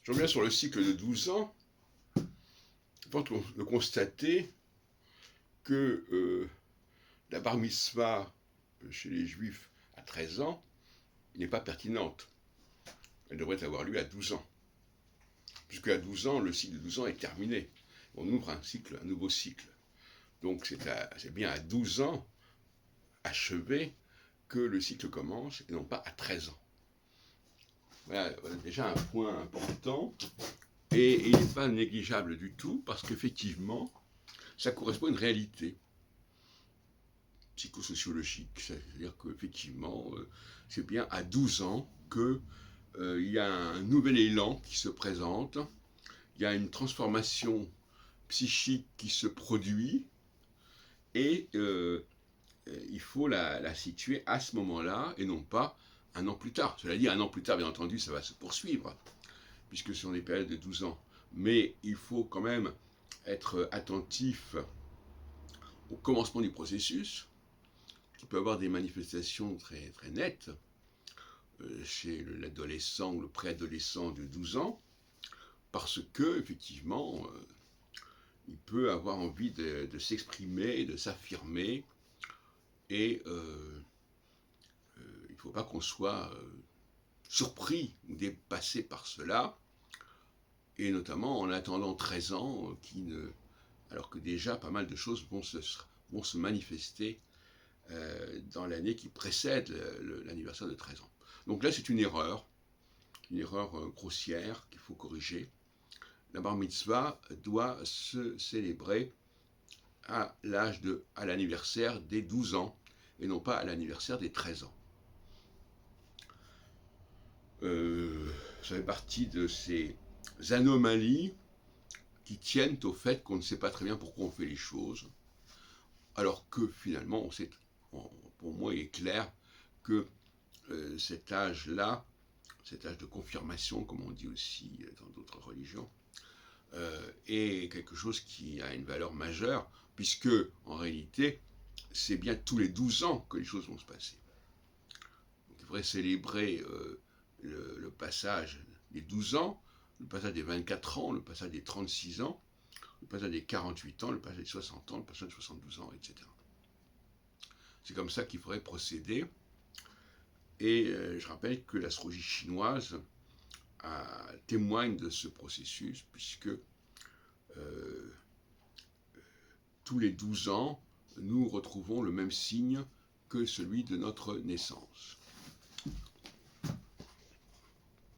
Je reviens sur le cycle de 12 ans. Je pense de constater que la bar mitzvah chez les juifs à 13 ans n'est pas pertinente. Elle devrait avoir lieu à 12 ans. Puisque à 12 ans, le cycle de 12 ans est terminé. On ouvre un nouveau cycle. Donc c'est bien à 12 ans, achevé, que le cycle commence, et non pas à 13 ans. Voilà déjà un point important, et il n'est pas négligeable du tout, parce qu'effectivement, ça correspond à une réalité psychosociologique. C'est-à-dire qu'effectivement, c'est bien à 12 ans qu'il y a un nouvel élan qui se présente, il y a une transformation psychique qui se produit, et il faut la situer à ce moment-là, et non pas un an plus tard. Cela dit, un an plus tard, bien entendu, ça va se poursuivre, puisque ce sont des périodes de 12 ans. Mais il faut quand même être attentif au commencement du processus, qui peut avoir des manifestations très, très nettes chez l'adolescent ou le préadolescent de 12 ans, parce que, effectivement, il peut avoir envie de s'exprimer, de s'affirmer, et il ne faut pas qu'on soit surpris ou dépassé par cela, et notamment en attendant 13 ans, alors que déjà pas mal de choses vont se manifester dans l'année qui précède l'anniversaire de 13 ans. Donc là, c'est une erreur grossière qu'il faut corriger. La bar mitzvah doit se célébrer à l'anniversaire des 12 ans, et non pas à l'anniversaire des 13 ans. Ça fait partie de ces anomalies qui tiennent au fait qu'on ne sait pas très bien pourquoi on fait les choses, alors que finalement, pour moi, il est clair que cet âge-là, cet âge de confirmation, comme on dit aussi dans d'autres religions, est quelque chose qui a une valeur majeure, puisque, en réalité, c'est bien tous les 12 ans que les choses vont se passer. Donc, il faudrait célébrer le passage des 12 ans, le passage des 24 ans, le passage des 36 ans, le passage des 48 ans, le passage des 60 ans, le passage des 72 ans, etc. C'est comme ça qu'il faudrait procéder. Et je rappelle que l'astrologie chinoise témoigne de ce processus, puisque tous les 12 ans, nous retrouvons le même signe que celui de notre naissance.